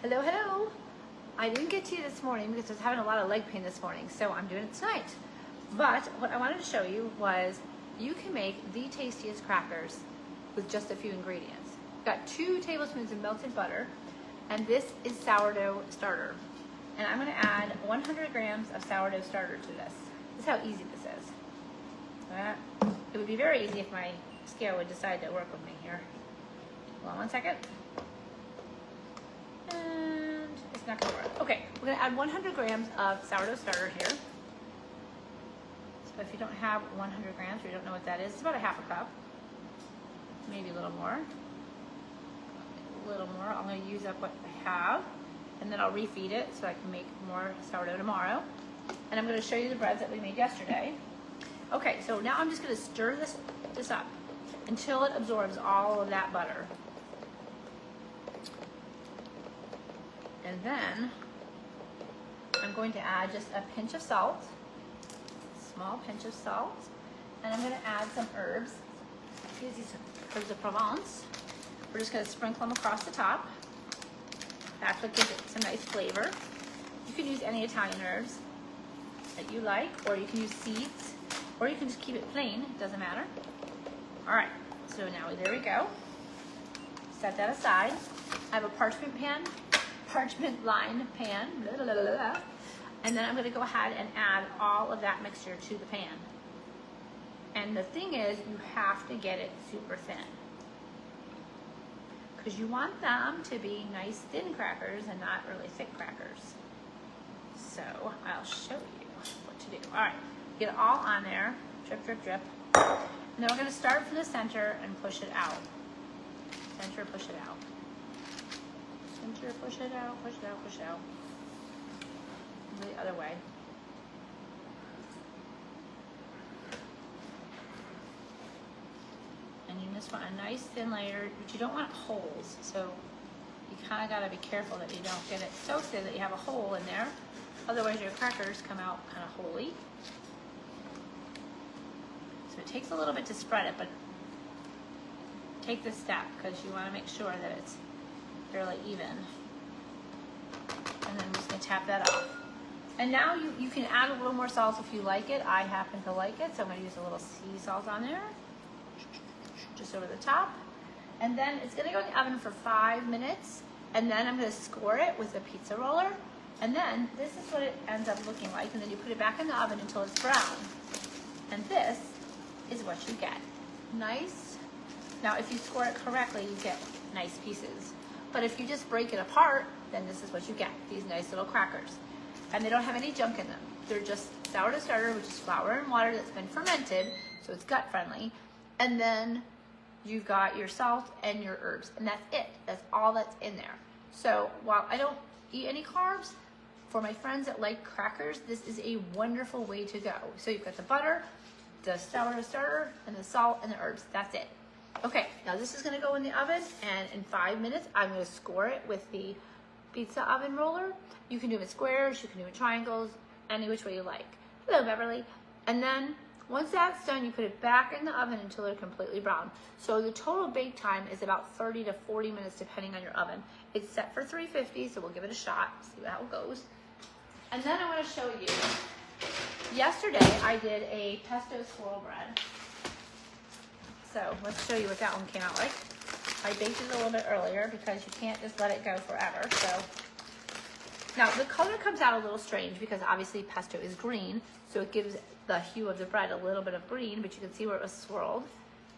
Hello, hello. I didn't get to you this morning because I was having a lot of leg pain this morning, so I'm doing it tonight. But what I wanted to show you was you can make the tastiest crackers with just a few ingredients. Got 2 tablespoons of melted butter, and this is sourdough starter. And I'm going to add 100 grams of sourdough starter to this. This is how easy this is. It would be very easy if my scale would decide to work with me here. Hold on one second. And it's not going to work. Okay, we're going to add 100 grams of sourdough starter here. So if you don't have 100 grams, or you don't know what that is, it's about a half a cup. Maybe a little more. A little more. I'm going to use up what I have, and then I'll refeed it so I can make more sourdough tomorrow. And I'm going to show you the breads that we made yesterday. Okay, so now I'm just going to stir this up until it absorbs all of that butter. And then I'm going to add just a pinch of salt, small pinch of salt, and I'm going to add some herbs. These are herbs of Provence. We're just going to sprinkle them across the top. That's what gives it some nice flavor. You can use any Italian herbs that you like, or you can use seeds, or you can just keep it plain. It doesn't matter. All right, so now there we go. Set that aside. I have a parchment lined pan, blah, blah, blah, blah. And then I'm going to go ahead and add all of that mixture to the pan. And the thing is, you have to get it super thin, because you want them to be nice thin crackers and not really thick crackers. So I'll show you what to do. All right, get it all on there, drip, drip, drip. And then we're going to start from the center and push it out. Center, push it out. Center, push it out, push it out, push it out. The other way. And you just want a nice thin layer, but you don't want holes. So you kind of got to be careful that you don't get it so thin that you have a hole in there. Otherwise your crackers come out kind of holy. So it takes a little bit to spread it, but take this step because you want to make sure that it's fairly even. And then I'm just going to tap that off. And now you can add a little more salt if you like it. I happen to like it, so I'm going to use a little sea salt on there. Just over the top. And then it's going to go in the oven for 5 minutes. And then I'm going to score it with a pizza roller. And then this is what it ends up looking like. And then you put it back in the oven until it's brown. And this is what you get. Nice. Now if you score it correctly, you get nice pieces. But if you just break it apart, then this is what you get. These nice little crackers. And they don't have any junk in them. They're just sourdough starter, which is flour and water that's been fermented, so it's gut friendly. And then you've got your salt and your herbs, and that's it. That's all that's in there. So while I don't eat any carbs, for my friends that like crackers, this is a wonderful way to go. So you've got the butter, the sourdough starter, and the salt and the herbs. That's it. Okay, now this is going to go in the oven, and in 5 minutes, I'm going to score it with the pizza oven roller. You can do it in squares, you can do it in triangles, any which way you like. Hello, Beverly. And then once that's done, you put it back in the oven until they're completely brown. So the total bake time is about 30 to 40 minutes depending on your oven. It's set for 350, so we'll give it a shot, see how it goes. And then I want to show you, yesterday I did a pesto swirl bread. So let's show you what that one came out like. I baked it a little bit earlier because you can't just let it go forever. So now the color comes out a little strange because obviously pesto is green, so it gives the hue of the bread a little bit of green, but you can see where it was swirled.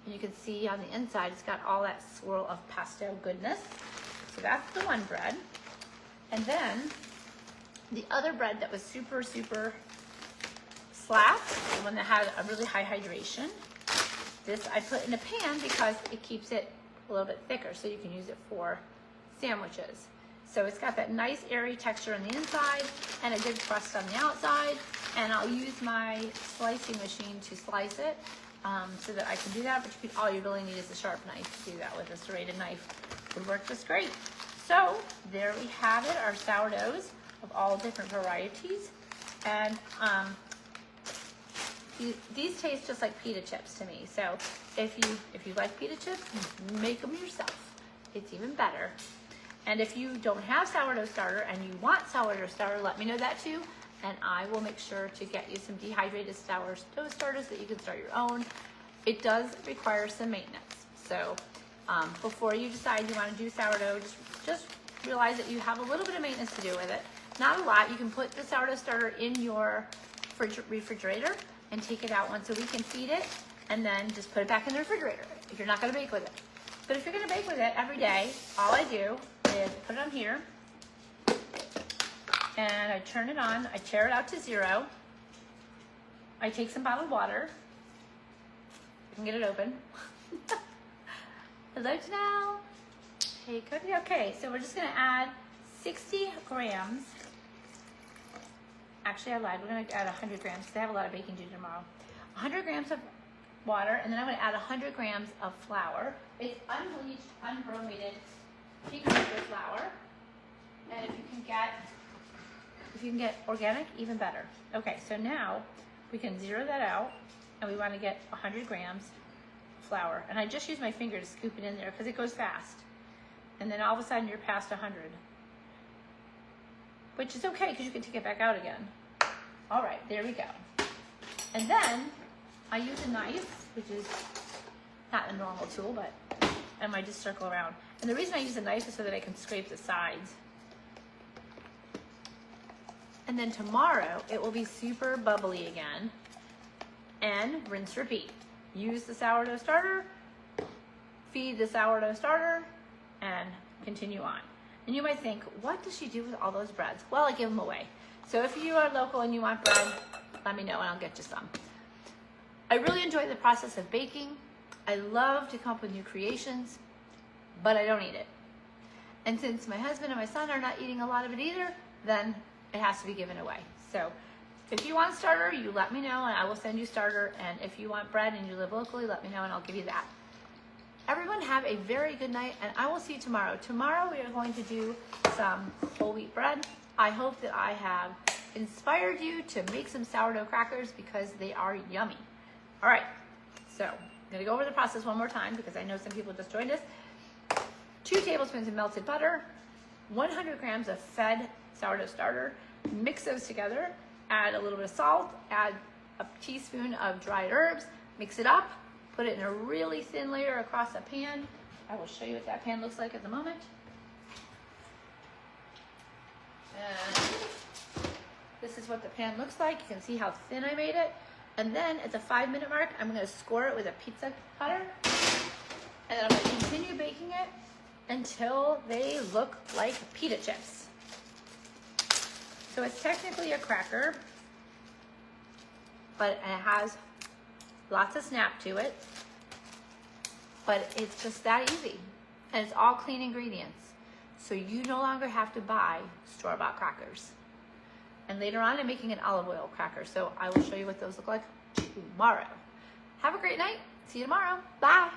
And you can see on the inside it's got all that swirl of pesto goodness. So that's the one bread. And then the other bread that was super, super slack, the one that had a really high hydration, this I put in a pan because it keeps it a little bit thicker, so you can use it for sandwiches. So it's got that nice airy texture on the inside and a good crust on the outside. And I'll use my slicing machine to slice it so that I can do that. But all you really need is a sharp knife to do that with. A serrated knife would work just great. So there we have it, our sourdoughs of all different varieties. And these taste just like pita chips to me. So if you like pita chips, make them yourself. It's even better. And if you don't have sourdough starter and you want sourdough starter, let me know that too. And I will make sure to get you some dehydrated sourdough starters that you can start your own. It does require some maintenance. So before you decide you want to do sourdough, just realize that you have a little bit of maintenance to do with it. Not a lot. You can put the sourdough starter in your refrigerator and take it out once a week and feed it, and then just put it back in the refrigerator if you're not going to bake with it. But if you're going to bake with it every day, all I do is put it on here, and I turn it on. I tear it out to 0. I take some bottled water. I can get it open. Hello, Janelle. Hey, Cody. Okay, so we're just going to add 60 grams. Actually, I lied. We're going to add 100 grams because I have a lot of baking to do tomorrow. 100 grams of water, and then I'm going to add 100 grams of flour. It's unbleached, unbromated pecan sugar flour. And if you can get organic, even better. Okay, so now we can zero that out, and we want to get 100 grams of flour. And I just use my finger to scoop it in there because it goes fast. And then all of a sudden you're past 100. Which is okay because you can take it back out again. All right, there we go. And then I use a knife, which is not a normal tool, but I might just circle around. And the reason I use a knife is so that I can scrape the sides. And then tomorrow it will be super bubbly again. And rinse, repeat. Use the sourdough starter, feed the sourdough starter, and continue on. And you might think, what does she do with all those breads? Well, I give them away. So if you are local and you want bread, let me know and I'll get you some. I really enjoy the process of baking. I love to come up with new creations, but I don't eat it. And since my husband and my son are not eating a lot of it either, then it has to be given away. So if you want starter, you let me know and I will send you starter. And if you want bread and you live locally, let me know and I'll give you that. Everyone have a very good night, and I will see you tomorrow. Tomorrow we are going to do some whole wheat bread. I hope that I have inspired you to make some sourdough crackers because they are yummy. All right, so I'm gonna go over the process one more time because I know some people just joined us. 2 tablespoons of melted butter, 100 grams of fed sourdough starter. Mix those together, add a little bit of salt, add a teaspoon of dried herbs, mix it up. Put it in a really thin layer across a pan. I will show you what that pan looks like at the moment. And this is what the pan looks like. You can see how thin I made it. And then at the 5-minute mark, I'm going to score it with a pizza cutter. And then I'm going to continue baking it until they look like pita chips. So it's technically a cracker, but it has lots of snap to it, but it's just that easy. And it's all clean ingredients. So you no longer have to buy store-bought crackers. And later on, I'm making an olive oil cracker. So I will show you what those look like tomorrow. Have a great night. See you tomorrow. Bye.